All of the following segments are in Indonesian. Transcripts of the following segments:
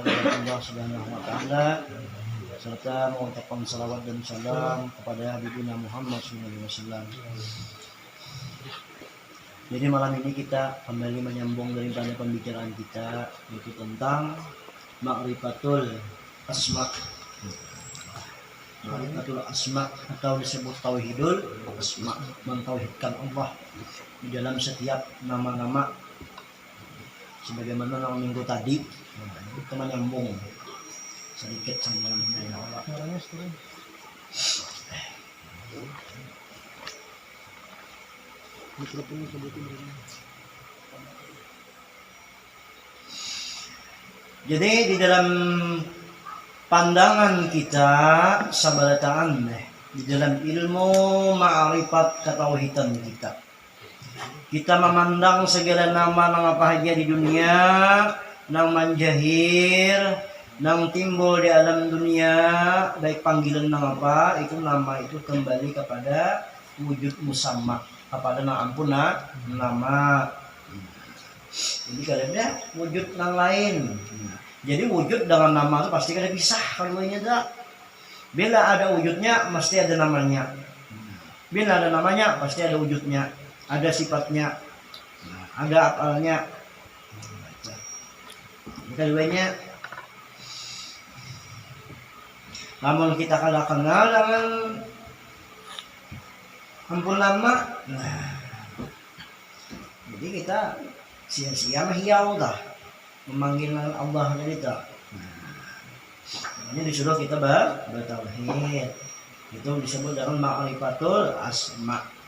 Allah Subhanahu wa taala serta mengucapkan salawat dan salam kepada Habibina Muhammad SAW. Jadi malam ini kita kembali menyambung daripada pembicaraan kita, yaitu tentang ma'rifatul asma. Ma'rifatul asma atau disebut tauhidul asma, mentauhidkan Allah di dalam setiap nama-nama. Sebagaimana minggu tadi kita menyambung sedikit sama Allah. Jadi di dalam pandangan kita sabarataan di dalam ilmu ma'rifat ketauhidan kita memandang segala nama nang apa aja di dunia, nang manjahir, nang timbul di alam dunia, baik panggilan nang apa, itu nama itu kembali kepada wujud musamma, kepada nama. Jadi kadangnya wujud nang lain. Jadi wujud dengan nama itu pasti kada pisah keduanya dah. Bila ada wujudnya mesti ada namanya. Bila ada namanya pasti ada wujudnya. Ada sifatnya, ada apalnya. Keduanya, namun kita kalau kenal dengan ampun lama, jadi kita sia-sia hiau dah memanggil Allah dari itu. Ini disuruh kita bertauhid. Itu disebut dengan ma'rifatul asma.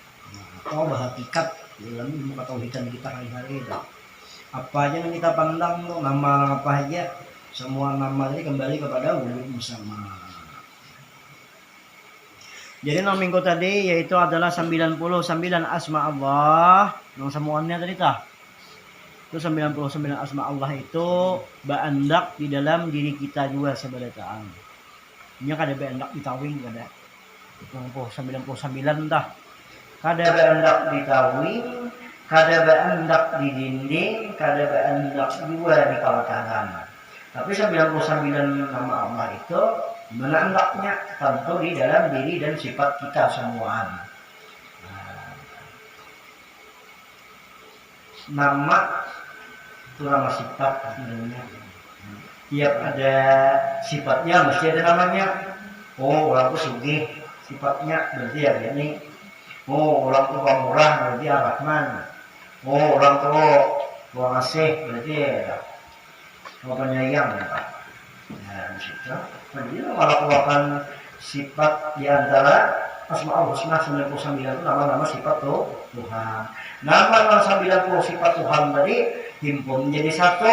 Atau hakikat dalam ilmu ketauhidan kita hari-hari itu. Apa aja yang kita pandang tuh, nama apa aja, semua nama ini kembali kepada wujud bersama. Jadi minggu tadi yaitu adalah 99 asma Allah. Yang semuanya tadi tah. Itu 99 asma Allah itu beandak di dalam diri kita juga sebenarnya. Ini kada beandak di tawing kada. 99 dah. Kada beandak di tawing, kada beandak di dinding, kada beandak juga di kawasan. Tapi 99 nama Allah itu menandaknya tentu di dalam diri dan sifat kita semua. Nama itu nama sifat sebenarnya. Tiap ada sifatnya mesti ada namanya. Oh, orang itu sugih, sifatnya berarti ya ini. Oh, orang tua murah berarti Ar-Rahman. Oh, orang tua ngasih berarti penyayang ya Pak. Nah, di situ. Jadi kalau keluarkan sifat di antara Asmaul Husna 99 itu nama-nama sifat Tuhan. Nama 90 sifat Tuhan tadi himpun menjadi satu.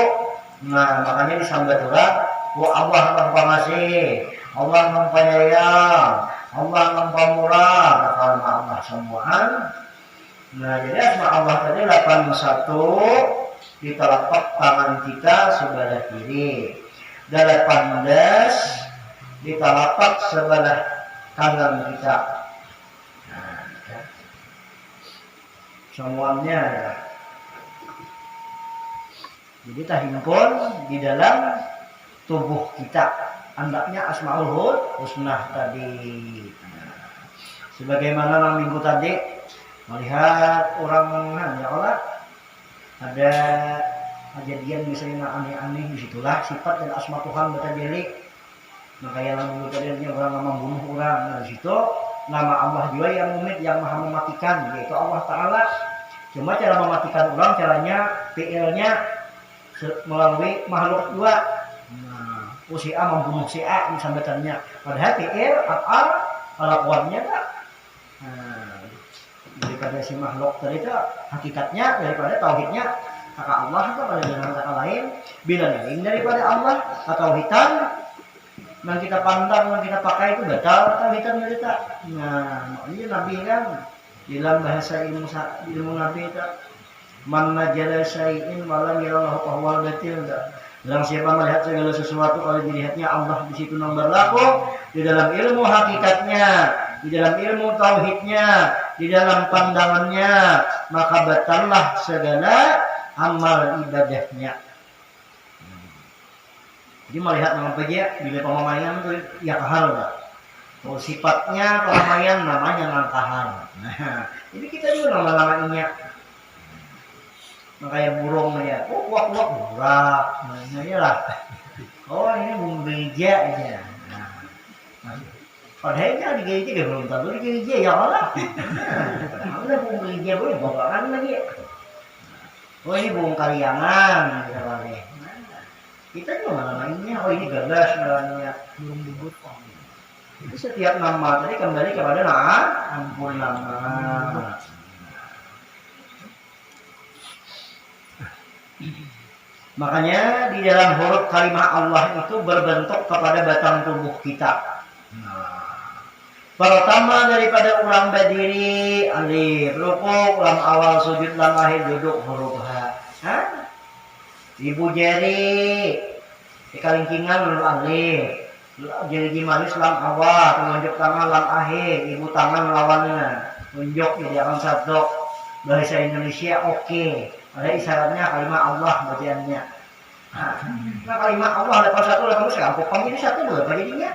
Nah, makanya disambat orang, Allah Maha Pengasih, Allah Maha Penyayang, Allah Maha Pemurah, karena Allah semuaan. Nah, jadi asma Allah tadi 81 di telapak tangan kita sebelah kiri, 18 di telapak sebelah kanan kita. Nah, semuanya ya. Jadi terhimpun di dalam tubuh kita. Andaknya Asmaul Husna tadi. Sebagaimana minggu tadi melihat orang ya Allah ada kejadian misalnya aneh-aneh, disitulah sifat dan asma Tuhan bertajalli. Maka yang minggu tadi orang membunuh orang, nah, di situ nama Allah juga yang mumit, yang maha mematikan, yaitu Allah Ta'ala. Cuma cara mematikan orang caranya PL-nya melalui makhluk juga. Nah, si A membunuh si A misalnya. Padahal PL apa kelakuannya tak. Nah, daripada si makhluk tadi itu hakikatnya daripada tauhidnya kakak Allah atau pada jalan kakak lain bila lain daripada Allah atau tauhidan yang kita pandang yang kita pakai itu batal tauhidan kita. Nah, ini Nabi kan dalam bahasa ilmu Nabi itu man najala syai'in malam yarallahu fahwal batil. Dalam siapa melihat segala sesuatu kalau dilihatnya Allah di situ nomor berlaku di dalam ilmu hakikatnya, di dalam ilmu tauhidnya, di dalam pandangannya, maka batallah segala amal ibadahnya. Jadi melihat nama saja bila pemamaian itu ya kahar lah. Kalau sifatnya pemamaian namanya nangkahar. Nah, jadi kita juga nama-namanya kayak burung aja. Oh, kuak-kuak burak. Nah, lah. Oh, ini burung gereja aja. Nah, padahal di gereja dia belum tentu di gereja ya Allah. Nah, ada burung gereja boleh bakalan lagi. Oh, ini burung kaliangan gitu kali. Kita juga namanya, oh ini gagas namanya burung bubut. Itu setiap nama tadi kembali kepada ampun nama. Makanya di dalam huruf kalimat Allah itu berbentuk kepada batang tubuh kita. Pertama daripada orang berdiri alif, rukuk, lam awal, sujud, lam akhir, duduk huruf ha. Ibu jari di kalingkingan huruf alif, jari manis lam awal, tunjuk tangan lam akhir, ibu tangan lawannya, tunjuk jadi akan sabdo. Bahasa Indonesia oke. Ada isyaratnya kalimat Allah bacaannya. Nah kalimat Allah lepas satu lepas sekampung jadi satu dua jadinya.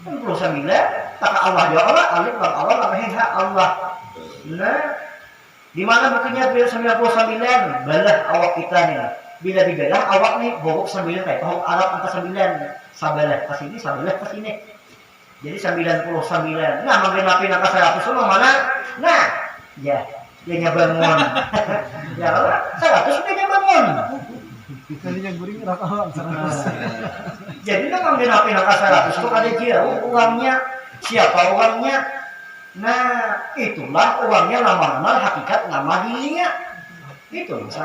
69 kata Allah ya Allah alif lam Allah lam ha Allah. Nah di mana bukunya 99 balah awak kita nih. Bila dibelah awak nih huruf 9 kayak huruf Arab angka 9 sabalah ke sini sabalah ke sini. Jadi 99. Nah menggenapi angka 100 semua mana? Nah ya dia bangun. Ya Allah 100 dia bangun. Kalinya guring rakaat 100. Jadi memang genapi angka 100 itu ada jauh uangnya. Siapa uangnya? Nah itulah uangnya nama-nama hakikat nama dirinya. Itu 100.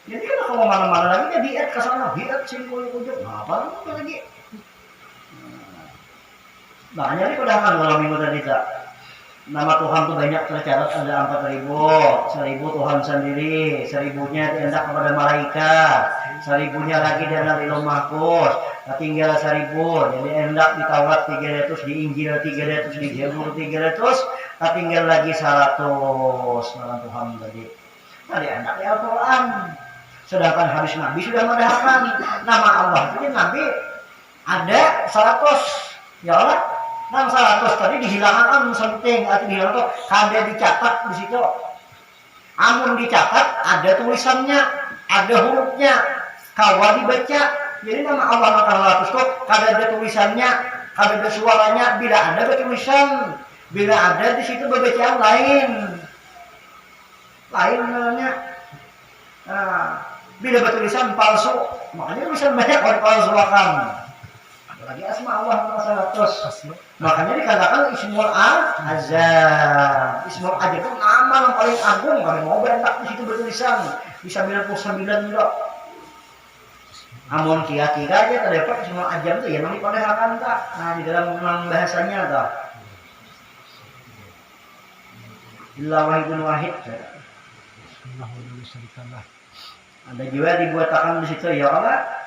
Jadi kalau mana-mana lagi dia diet ke sana, diet simpul ujung. Nah, apa lagi? Makanya ini pedagang dalam minggu tadi tak. Nama Tuhan itu banyak tercatat ada 4.000, 1.000 Tuhan sendiri, 1.000-nya dihendak kepada malaikat, 1.000-nya lagi dihendak di Lauh Mahfuz, tinggal 1.000, jadi hendak di Taurat 300, di Injil 300, di Zabur 300, tinggal lagi 100 nama Tuhan tadi. Tadi hendak di Al-Quran, sedangkan hadis Nabi sudah mendahkan nama Allah itu Nabi ada 100, ya Allah. Nang 100 tadi dihilangkan penting atau dihilangkan kada dicatat di situ. Amun dicatat ada tulisannya, ada hurufnya, kawa dibaca. Jadi nama Allah maka 100 kok kada ada tulisannya, kada ada suaranya, bila ada tulisan, bila ada di situ bacaan lain. Lain namanya. Nah, bila bertulisan palsu, makanya tulisan banyak orang palsuakan. Lagi asma Allah 100. Makanya dikatakan Ismul Azam. Ismul Azam itu nama yang paling agung. Kalau mau berentak di situ bertulisan bisa 99 juga. Amun kira-kira aja terdapat Ismul Azam itu ya memang dipadahkan tak. Nah di dalam bahasanya tak. Illa wahidun wahid. Ada juga dibuatkan di situ ya Allah.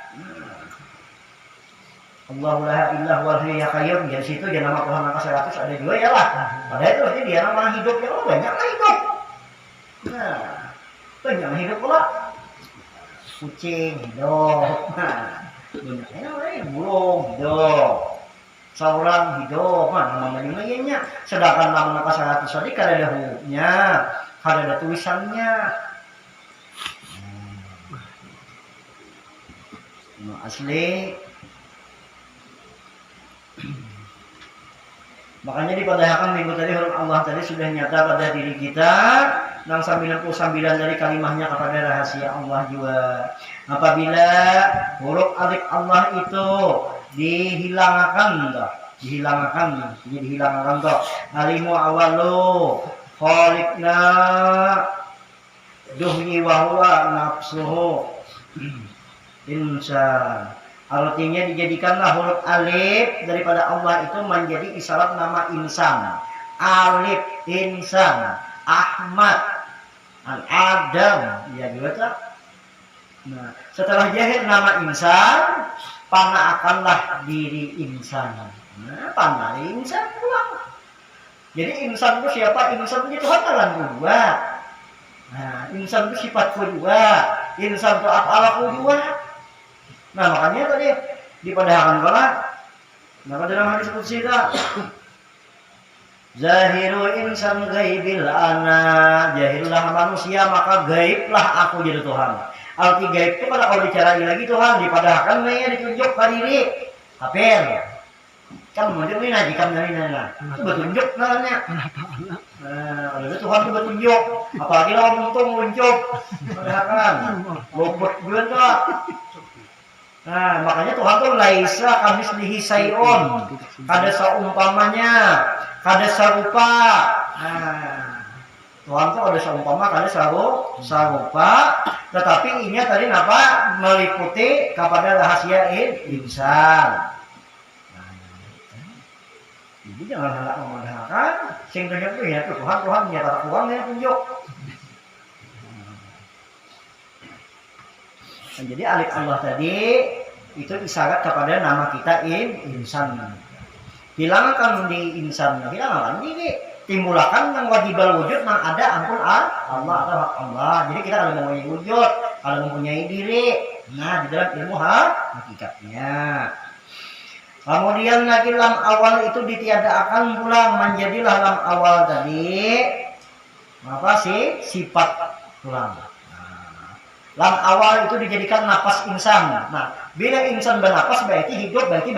Allahu la ilaha illa huwal qayyum. Di situ dia nama Tuhan angka 100 ada juga ya lah. Padahal itu artinya dia nama hidup ya Allah banyaklah hidup. Nah, banyak hidup pula. Kucing hidup. Nah, banyaknya lain burung hidup. Seorang hidup. Nah, nama nya. Sedangkan nama angka 100 tadi kada ada hurufnya, kada ada tulisannya. Nah, asli makanya dipadahkan minggu tadi huruf Allah tadi sudah nyata pada diri kita. Nang 99 dari kalimahnya kepada rahasia Allah juga. Apabila huruf alif Allah itu dihilangkan jadi dihilangkan toh. Alimu awalu khaliqna duhyi wa huwa nafsuhu insan. Artinya dijadikanlah huruf alif daripada Allah itu menjadi isyarat nama insan. Alif insan, Ahmad, Adam, ya juga tak. Nah, setelah jahit nama insan, panah akanlah diri insan. Nah, panah insan pulang. Jadi insan itu siapa? Insan itu Tuhan alam kedua. Nah, insan itu sifat kedua. Insan itu apa kedua? Nah makanya tadi dipadahakan kala. Nah dalam hadis qudsi ta Zahiru insan gaibil ana, jahillah manusia maka gaiblah aku jadi Tuhan. Arti gaib itu kalau kau dicari lagi Tuhan dipadahkan nih ditunjuk ke diri kafir. Kan menunjuk ini najikan dari nana. Itu bertunjuk namanya. Ada Tuhan itu bertunjuk. Apalagi lawan untung muncul. Padahkan luput bulan tuh. Nah makanya Tuhan tuh laisa kamislihi sayun. Kada seumpamanya, kada serupa. Nah, Tuhan tuh ada seumpama, kada serupa. Tetapi ini tadi apa? Meliputi kepada rahasia insan. Jadi jangan hendak memadahakan. Sing tunjuk itu ya Tuhan menyatakan Tuhan yang tunjuk. Nah, jadi alif Allah tadi itu isyarat kepada nama kita insan. Hilangkan di insan, hilangkan diri. Timbulakan yang wajibal wujud yang ada ampun Allah atau hak Allah. Jadi kita kalau mempunyai wujud, kalau mempunyai diri, nah di dalam ilmu hakikatnya. Kemudian lagi lam awal itu ditiadakan pula menjadilah lam awal tadi apa sih sifat pulang. Lam awal itu dijadikan napas insan. Nah, bila insan bernapas berarti hidup, berarti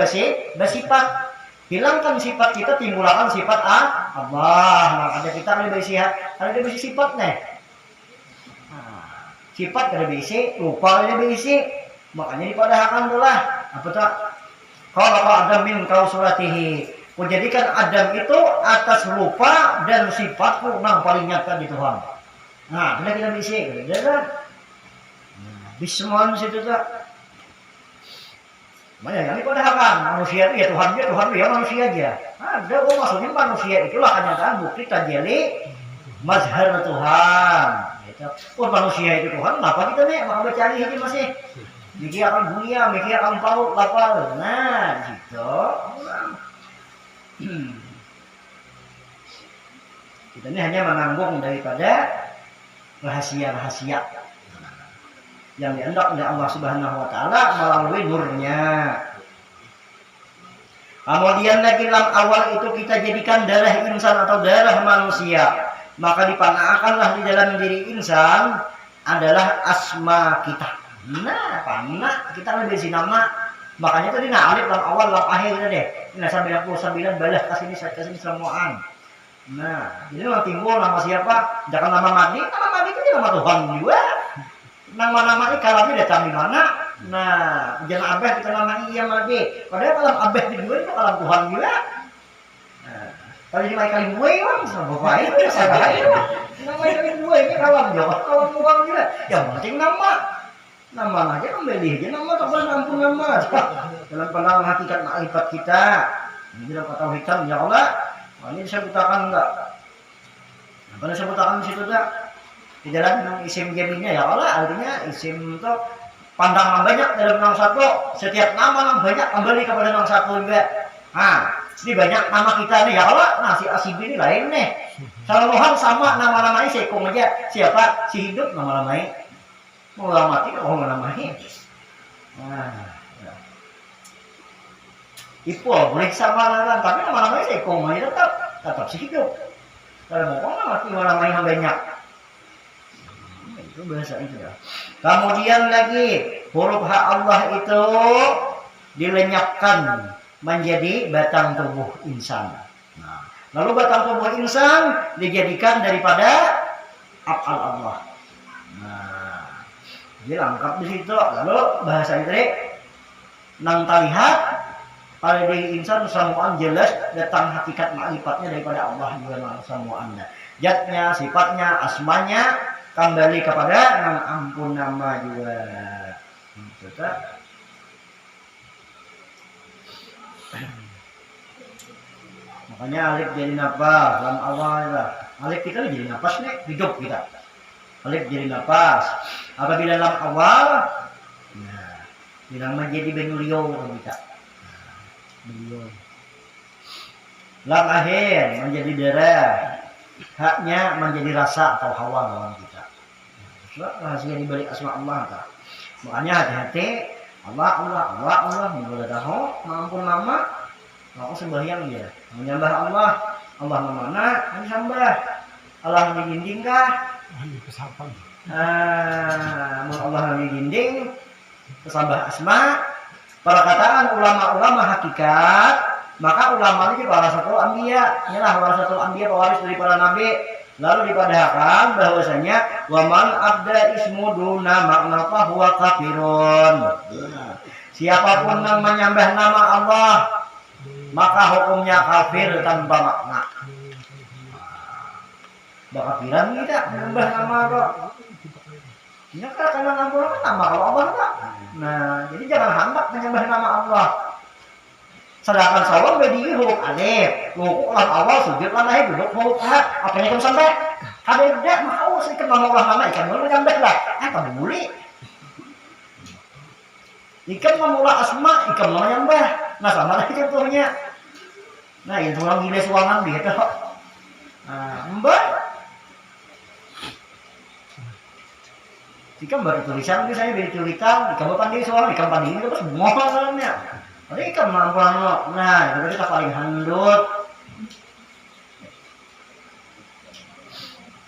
bersifat. Hilangkan sifat kita, timbulkan sifat Allah. Nah, ada kita lebih sifat nih. Nah, sifat ada berisi, lupa ada berisi. Makanya dipadahkan itulah. Apa tuh? Kalau Adam min kausulatihi. Menjadikan Adam itu atas lupa dan sifat yang paling nyata di Tuhan. Nah, kita berisi, kan? Bismon situ tak. Banyak yang dipadahakan manusia itu ya Tuhan ya manusia aja. Ada maksudnya manusia itulah kenyataan bukti tajali mazhar Tuhan. Gitu. Manusia itu Tuhan, kenapa kita nih mau bercari ini masih? Mikir akan dunia, mikir akan paut lapar. Nah, gitu. Kita ini hanya menanggung daripada rahasia-rahasia yang dihendak oleh Allah Subhanahu wa taala melalui nurnya. Kemudian lagi lam awal itu kita jadikan darah insan atau darah manusia. Maka dipanaakanlah di dalam diri insan adalah asma kita. Nah, panah kita lebih si nama. Makanya tadi alif lam awal lam akhir itu deh. Nah, 99 balah kasini semuaan. Nah, jadi yang timbul nama siapa? Jangan nama Madi itu nama Tuhan juga. Nama-nama ini kalau datang di mana? Nah, jangan abah kita nama iya lagi. Padahal kalau abah di dua itu kalau Tuhan juga. Nah, kalau cuma kali dua kan sama bapak itu ya salah. Nama kali dua ini kawan jawab kawan Tuhan juga. Yang penting nama aja kembali aja nama tak boleh ampun nama. Dalam pandangan hakikat makrifat kita, ini dalam kata hitam ya Allah. Ini saya butakan enggak? Apa yang saya butakan di situ tak? Di dalam isim jaminnya ya Allah, artinya isim itu pandangan banyak dalam nama satu. Setiap nama yang banyak kembali kepada nama satu juga. Nah, ini banyak nama kita nih ya Allah. Nah, si Asib ini lain nih. Selaluhan sama nama-namanya sekong aja. Siapa? Si hidup nama-namanya. Mau mati kalau nama-namanya. Nah, ya. Ipo boleh sama nama, tapi nama-namanya sekong aja tetap si hidup. Kalau mau mati nama-namanya banyak. Itu bahasa itu ya. Kemudian lagi huruf H Allah itu dilenyapkan menjadi batang tubuh insan. Nah, lalu batang tubuh insan dijadikan daripada af'al Allah. Nah, jadi lengkap di situ. Lalu bahasa itu nang terlihat pada diri insan semuaan jelas datang hakikat makrifatnya daripada Allah juga semuanya. Zatnya, sifatnya, asmanya kembali kepada nama ampun nama juga. Makanya alif jadi nafas dalam awal lah. Alif kita jadi nafas nih hidup kita. Alif jadi nafas. Apabila dalam awal, nah, bilang menjadi benulio kita. Benulio. Lam akhir menjadi darah. Haknya menjadi rasa atau hawa dalam kita. Rahasia di balik asma Allah. Makanya hati-hati Allah boleh tahu mampun lama aku sembahyang dia menyembah Allah mana menyembah Allah dinding kah Kesapan. Allah dinding kesambah asma perkataan ulama-ulama hakikat maka ulama ini para satu anbiya inilah para satu anbiya pewaris dari para nabi lalu dipadahkan bahwasanya waman abda ismu duna makna huwa kafirun siapapun yang menyembah nama Allah maka hukumnya kafir tanpa makna bakafiran kita menyembah nama Allah ya karena nama Allah kan nama Allah tak nah jadi jangan hambat menyembah nama Allah sedangkan sawang bedi huruf alif rukuk lan awal sujud lan lahir duduk huruf ha apa yang kamu sampai ada tidak mau sih kan nama Allah mana ikan mau menyembah lah kamu boleh ikan memula asma ikan mau menyembah nah sama lagi contohnya nah itu orang gila suangan gitu mbak ikan baru tulisan misalnya beri tulisan ikan pandai soal ikan pandai itu terus semua masalahnya ini ikan mampuan lo nah itu kita paling handut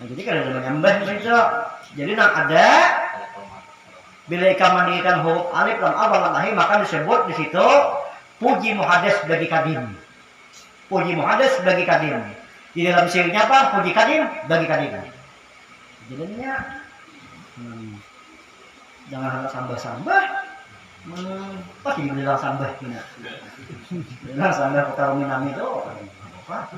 nah jadi kalau menyembah itu jadi nak ada bila ikan mandikan huruf alif lam awal lam akhir maka disebut di situ puji muhaddas bagi kadim puji muhaddas bagi kadim di dalam syairnya apa puji kadim bagi kadim jadinya jangan sambah-sambah pasti bilang sambah gini bilang sambah kota Minami itu apa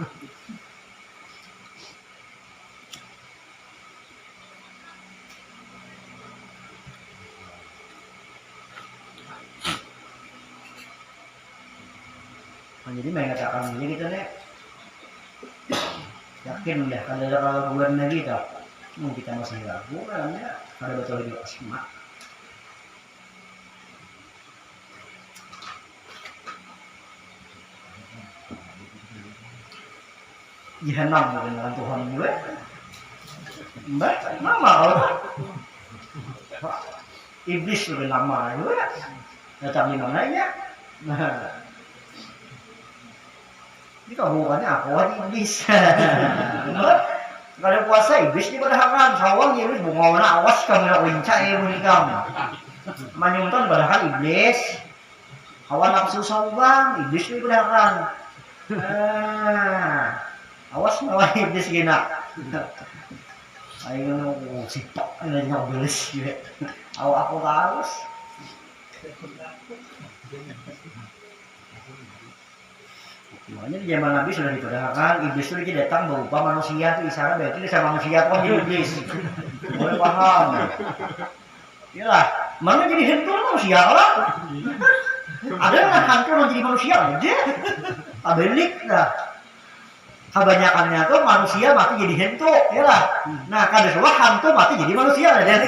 nah, jadi mengatakan jadi kita nih yakin dah kalau ada keraguan lagi tak kita masih ragu karena ada betul di asma jahanam dengan Tuhan gue mbak nama Allah iblis lebih nama gue datang di mananya nah ini bukannya aku aja iblis kalau puasa iblis di padahal sawang iblis bunga mana awas kamu nak winca menikam manyuntan padahal iblis hawa nafsu sawang iblis di padahal awas nawa iblis gina ayo sipak ini nyobelis gitu aku harus makanya di zaman Nabi sudah diperdengarkan iblis itu datang berupa manusia itu isyarat berarti dia sama manusia kok jadi iblis boleh paham iyalah mana jadi hantu manusia lah ada yang hantu yang jadi manusia aja abilik lah kebanyakannya tuh manusia mati jadi hantu iyalah nah kada semua hantu mati jadi manusia lah jadi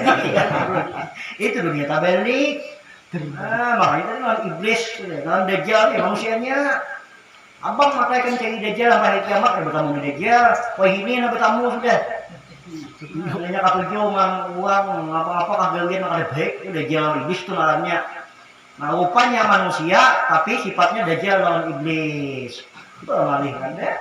itu dunia tabelik makanya tadi iblis dalam dajjal ya manusianya abang maka akan cari dajjal sampai hari kiamat ya bertemu dengan dajjal wah ini nak bertemu sudah sebenarnya katujuh uang apa-apa kagalian ada baik itu dajjal iblis itu alamnya nah rupanya manusia tapi sifatnya dajjal lawan iblis itu malih kan deh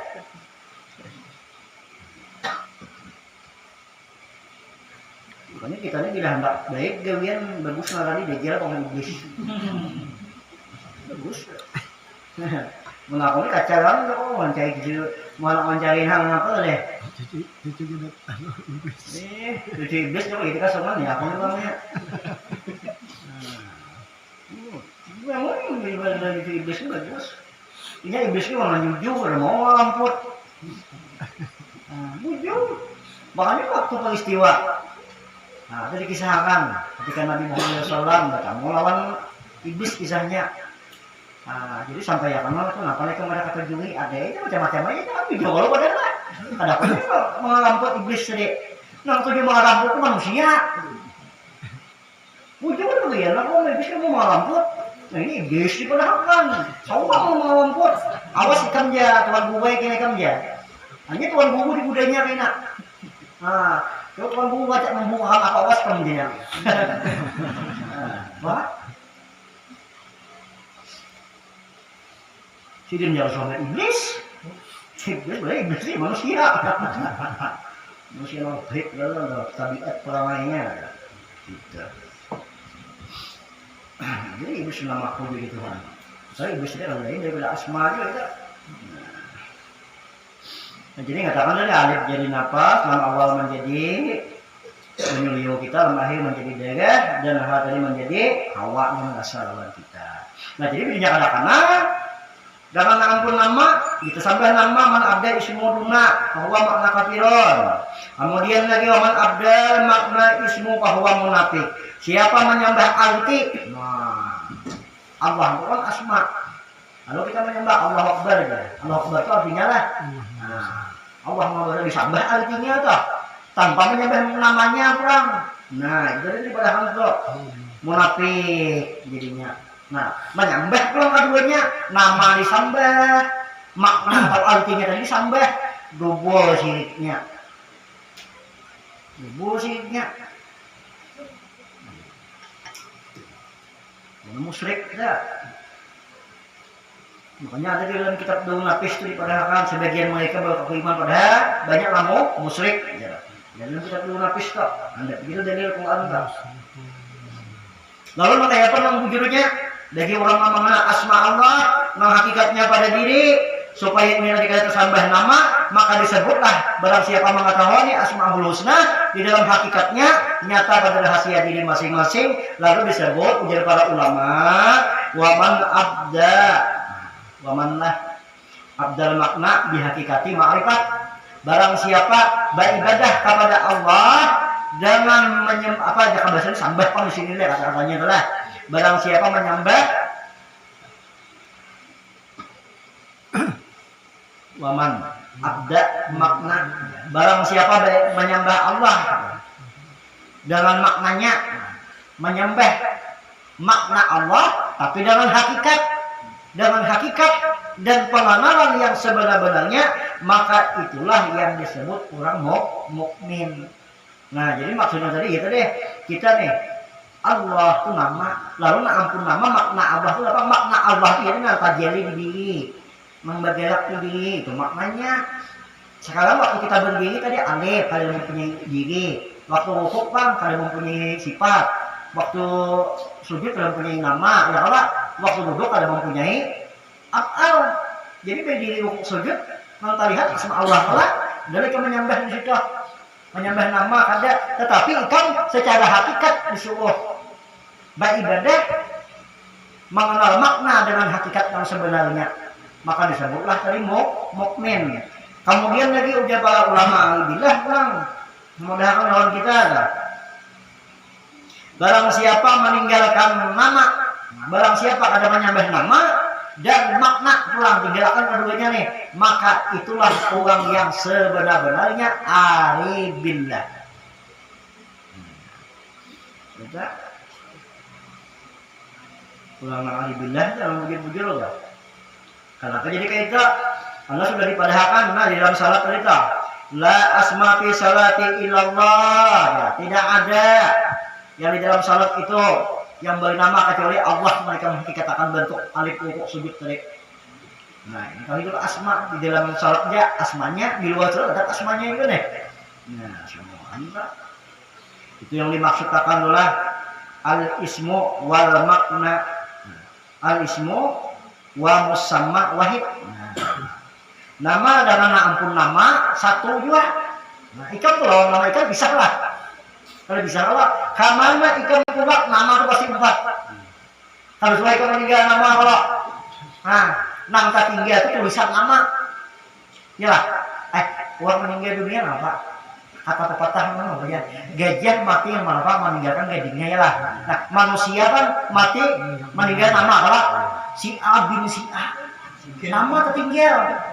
makanya kita ini tidak hendak baik gawian bagus ngarani dajjal sama iblis bagus mengakui kacaran kok mencari gitu malah mencari hal apa deh Cucu gitu iblis cucu iblis coba itu kan sama nih aku namanya memang ibadah cucu iblis itu bagus ini iblis itu malah jujur udah mau lamput jujur makanya waktu peristiwa nah itu dikisahkan ketika Nabi Muhammad SAW bertemu lawan iblis kisahnya nah, jadi sampai ya kenal tuh kenapa mereka pada kata juri ada itu macam-macam aja kan video kalau pada lah ada apa sih mengelamput iblis tadi nah waktu dia mengelamput itu manusia ujung itu ya lah kok iblis kamu mengelamput nah ini iblis dipadahkan sama mau mengelamput awas ikan aja tuan gue kena ikan aja hanya tuan gue di budayanya kena nah kalau tuan gue baca membuka apa awas kamu dia wah Sidin jauh sama iblis. Iblis sih manusia. Manusia nobek lalu tabiat peramainya. Gitu. Jadi iblis nama aku begitu kan. Tapi iblis itu lain daripada asma juga itu. Nah, jadi katakan dari alif jadi nafas, lam awal menjadi penyuluh kita, lam akhir menjadi darah, dan ha tadi menjadi hawa yang asal lawan kita. Nah jadi bedanya karena dengan ampun nama kita sampai nama man abda ismu duna bahwa makna kafiron. Kemudian lagi man abda makna ismu bahwa munafik. Siapa menyembah arti? Nah, Allah itu kan asma. Lalu kita menyembah Allah Akbar ya. Allah Akbar itu artinya lah. Nah, Allah Akbar disambah artinya tuh tanpa menyembah namanya kurang. Nah, itu dari pada hamzah. Munafik jadinya. Nah, menyembah kurang keduanya nama disambah, makna atau artinya tadi disambah, double syiriknya. Double syiriknya. Musyrik dah. Makanya ada di dalam kitab Daun Lapis itu dipadahkan sebagian mereka beriman pada banyak lamu musyrik. Ya. Dalam kitab Daun Lapis tak. Anda begitu dalil Quran tak. Lalu maka apa nang bujurnya? Bagi orang mengenal asma Allah, nang hakikatnya pada diri, supaya ini dikata tersambah nama, maka disebutlah barang siapa mengetahui asmaul husna di dalam hakikatnya nyata pada rahasia diri masing-masing, lalu disebut ujar para ulama, waman abda, wamanlah abdal makna dihakikati ma'rifat. Barang siapa beribadah kepada Allah dengan menyembah apa jangan bahasa sambah pun di sini kata-katanya adalah barang siapa menyembah waman abda makna barang siapa menyembah Allah dengan maknanya menyembah makna Allah tapi dengan hakikat dan pengenalan yang sebenar-benarnya, maka itulah yang disebut orang mukmin. Nah, jadi maksudnya tadi gitu deh, kita nih Allah itu nama, lalu ampun nama makna Allah itu apa? Makna Allah itu ini tajali di diri, bergerak di diri, itu maknanya. Sekarang waktu kita berdiri tadi alif, kalian mempunyai diri. Waktu rukuk kan kalian mempunyai sifat. Waktu sujud kalian mempunyai nama, ya Allah. Waktu duduk kalian mempunyai af'al. Jadi berdiri rukuk sujud, kalau kita lihat asma Allah Allah, dari kita menyembah di situ, menyembah nama ada, tetapi kan secara hakikat disuruh beribadah mengenal makna dengan hakikat yang sebenarnya, maka disebutlah tadi mukmin. Kemudian lagi ujar para ulama bilang bang, mudah-mudahan lawan kita ada. Barang siapa meninggalkan nama, barang siapa ada menyembah nama dan makna pulang tinggalkan keduanya nih, maka itulah orang yang sebenar-benarnya aribillah. Kita pulang aribillah jangan bujur-bujur loh. Kenapa jadi kayak itu? Karena sudah dipadahkan nah di dalam salat kita la asma fi salati illallah ya, tidak ada yang di dalam salat itu yang bernama kecuali Allah. Mereka dikatakan bentuk alif rukuk sujud tadi. Nah ini kalau itu asma di dalam salatnya asmanya, di luar salat ada asmanya itu nih. Nah semua anda itu yang dimaksudkan adalah al ismu wal makna, al ismu wa musamma wahid. Nama dan ampun nama satu juga. Nah ikan tuh lawan nama ikan bisa lah. Kalau bisa Allah, kamana ikan kubak nama itu pasti empat. Kalau semua ikan meninggal nama kalau, nah nangka tinggi itu tulisan nama. Ya lah, orang meninggal dunia apa? Kata pepatah mana namanya? Gajah mati yang mana meninggalkan gadingnya ya lah. Nah manusia kan mati meninggal nama kalau si A bin si A. Nama tertinggal.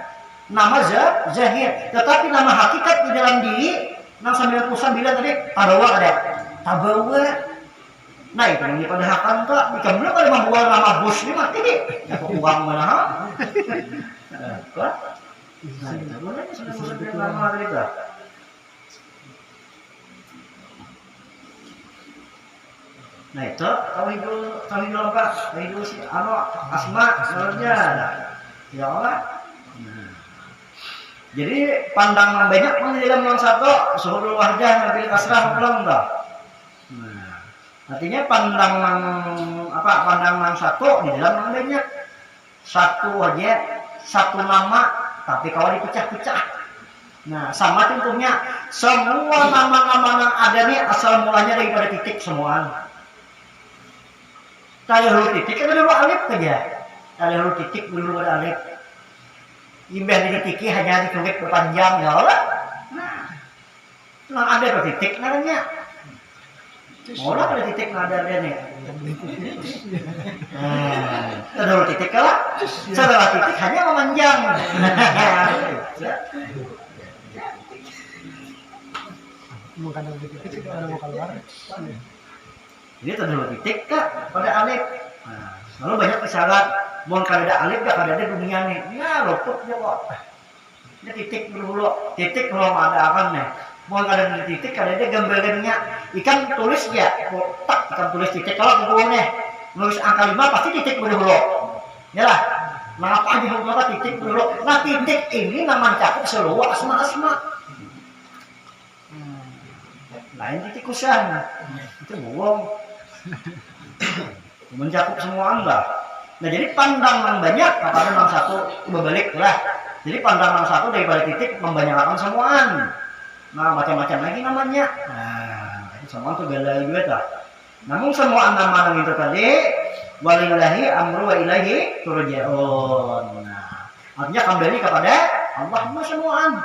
Nama zahir, tetapi nama hakikat di dalam diri, yang 99 tadi, tabawa ada, tabawa. Nah itu yang dipadahkan tuh, jika belum ada membuat nama bos ini mati deh, ya uang mana? Nah itu boleh sebut nama kita. Nah itu tauhidul apa? Tauhidul si asma sebenarnya. Ya Allah. Nah. Jadi pandang banyak pun di dalam satu suhul wahdah nabil kasrah pulang dah. Nah, artinya pandang satu di dalam banyak. Satu aja, satu nama, tapi kalau dipecah-pecah. Nah, sama contohnya semua nama-nama yang ada nih asal mulanya daripada titik semua. Tadi huruf titik kan dulu alif saja. Tadi huruf titik dulu ada alif. Imbah ditiki hanya diklik berpanjang ya Allah. Nah, ada titik namanya. Orang ada titik ada nih. Ada titik kalah. Setelah titik hanya memanjang. Bukan ada titik itu ada mau keluar. Jadi terlalu titik kak pada alif. Nah, lalu banyak isyarat. Mau kada ada alif gak kada ada dunia nih. Nah luput dia kok. Ini titik dulu. Titik belum ada apa nih. Mau kada ada titik kada ada gambarnya. Ikan tulis ya. Tak ikan tulis titik kalau bukunya. Nulis angka 5 pasti titik dulu. Ya lah. Nah apa aja apa titik dulu. Nah titik ini nama cakup seluruh asma-asma. Lain titik kusan. Itu bohong. Mencakup semua anda. Nah jadi pandangan banyak kepada yang satu berbalik lah. Jadi pandangan satu daripada titik membanyakkan semuaan. Nah macam-macam lagi namanya. Nah itu semua tuh gala juga tak. Namun semua nama yang itu tadi walillahi amru wa ilahi turja'un. Nah artinya kembali kepada Allah semuaan.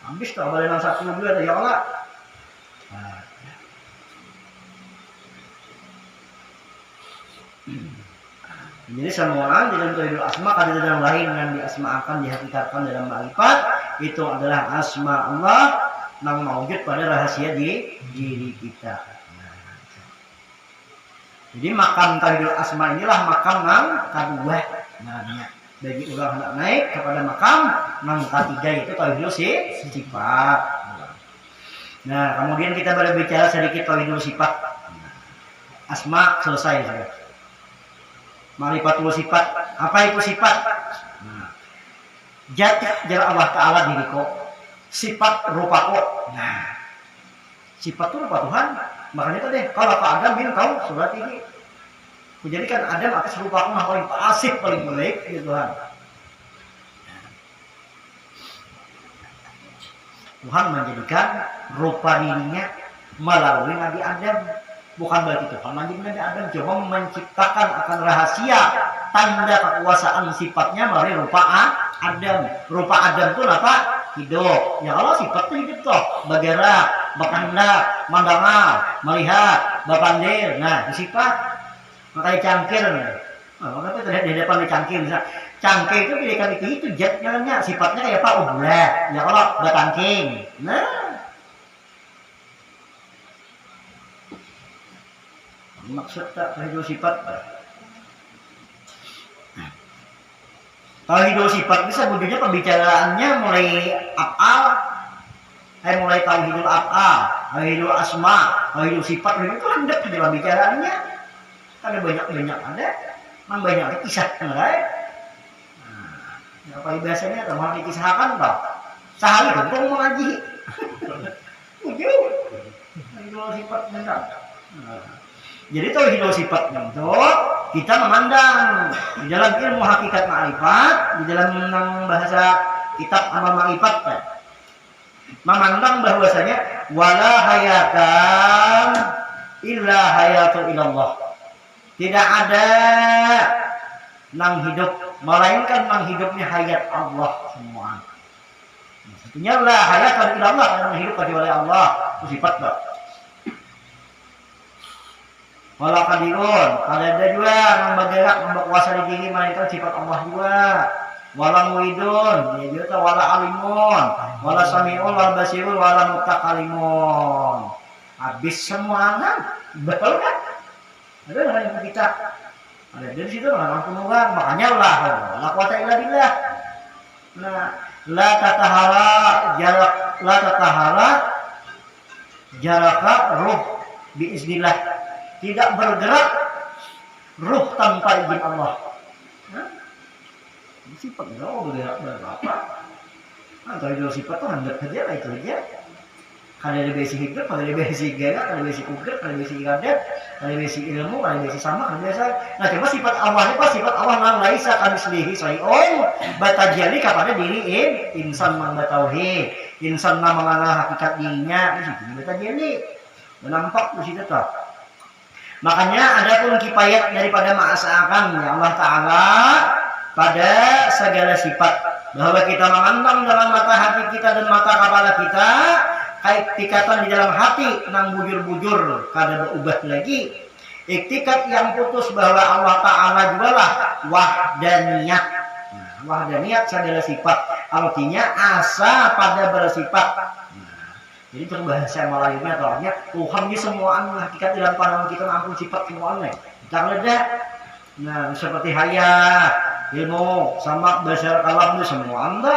Habis tak boleh yang satu juga ya Allah. Nah. Jadi semua di dalam tauhidul asma ada dalam lain yang diasmaakan dihakikatkan dalam ma'rifat itu adalah asma Allah yang mewujud pada rahasia di diri kita. Jadi makam tauhidul asma inilah makam yang kedua namanya. Bagi orang hendak naik kepada makam yang ketiga itu tauhidul sifat. Nah, kemudian kita berbicara sedikit tauhidul sifat. Asma selesai sudah. Ma'rifatul sifat. Apa itu sifat? Nah, jati jar Allah Ta'ala diriku. Sifat rupaku. Nah, sifat itu rupa Tuhan. Makanya tadi kalau Pak Adam bin kau surat ini. Menjadikan Adam atas rupaku yang paling pasif, paling baik ya Tuhan. Tuhan menjadikan rupa dirinya melalui Nabi Adam. Bukan berarti Tuhan menjadikan Nabi Adam cuma menciptakan akan rahasia tanda kekuasaan sifatnya melalui rupa Adam. Rupa Adam itu apa? Hidup. Ya Allah sifatnya hidup toh. Bergerak, berkehendak, mendengar, melihat, berpandir. Nah, sifat. Makanya cangkir. Makanya itu di depan cangkir. Cangkir itu pilihan itu jatnya sifatnya kayak apa? Bulat. Ya Allah bertangking. Nah. Maksud tak tauhidul sifat. Tauhidul sifat bisa wujudnya pembicaraannya mulai af'al, mulai tauhidul af'al, tauhidul asma, tauhidul sifat itu hendak di dalam bicaraannya. Ada banyak ada, memang banyak kisah mulai. Nah, apa biasanya atau mau dikisahkan tak? Sehari kan mau ngaji. Ujung. Tauhidul sifat benar. Jadi tauhidul sifat itu kita memandang di dalam ilmu hakikat ma'rifat, di dalam bahasa kitab amal ma'rifat, memandang bahwasanya wala hayatan illa hayatu ilallah. Tidak ada nang hidup melainkan nang hidupnya hayat Allah semua. Maksudnya la hayatan ilallah, yang hidup kecuali Allah, itu sifat tak. Walau kadirun, ada juga yang bergerak, yang berkuasa di diri melainkan sifat Allah juga. Walau muidun, dia juga wala alimun, wala sami'un, wala basirun, wala mutakalimun. Habis semuanya, betul kan? Ada yang kita, ada dari situ orang orang, makanya lah, la quwata illa billah. Nah, la tatahara jaraka ruh biiznillah. Tidak bergerak ruh tanpa izin Allah. Sifat oh berapa? Nah, tauhidul sifat tuh handap aja lah itu aja. Kada ada besi hidup, kada ada besi gaya, kada ada besi kuger, kada ada besi iradat, kada ada besi ilmu, kada ada besi sama, kada biasa. Nah, cuma sifat awalnya pas sifat awal nang laisa kamislihi sayun batajali kepada diri insan mang tauhid, insan mang mengenal hakikat dirinya, di situ batajali. Nampak di situ tuh. Makanya ada pun kifayat daripada ma'asakan ya Allah Ta'ala pada segala sifat bahwa kita memandang dalam mata hati kita dan mata kepala kita iktikatan di dalam hati nang bujur-bujur kada berubah lagi iktikat yang putus bahwa Allah Ta'ala juga lah wahdaniyat. Wahdaniyat segala sifat artinya asa pada bersifat. Jadi itu bahasa Melayunya artinya Tuhan ini semuaan hakikat dalam pandangan kita ampun sifat semuanya jangan ada. Nah seperti hayat ilmu sama dasar kalam itu semua anda.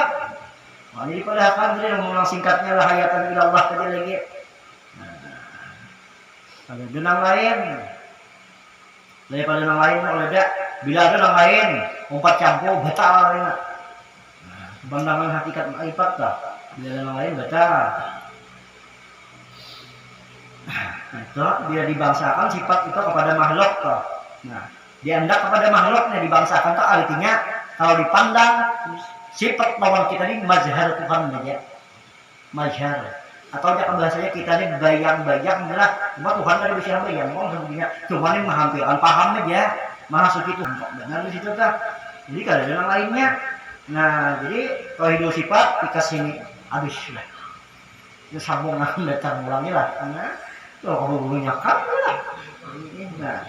Nah, jadi pada akan jadi ngomong singkatnya lah hayatan ilallah tadi lagi. Nah, ada denang lain daripada denang lain oleh dak bila ada denang lain umpat campur batal nah, pandangan hakikat makrifat tak bila denang lain batal. Nah, itu bila dibangsakan sifat itu kepada makhluk toh. Nah diandak kepada makhluknya dibangsakan itu artinya kalau dipandang sifat lawan kita ini mazhar Tuhan saja mazhar atau jangan bahasanya kita ini bayang-bayang adalah cuma Tuhan ada bisa bayang sebenarnya Tuhan ini menghampiran paham aja masuk itu benar di situ kan jadi kalau ada yang lainnya. Nah jadi tauhidul sifat dikasih ini habis lah itu sambungan datang ulangi lah karena tuh kalau bunyinya kan lah ini nah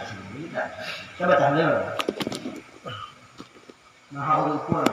coba tahan dulu nah ukur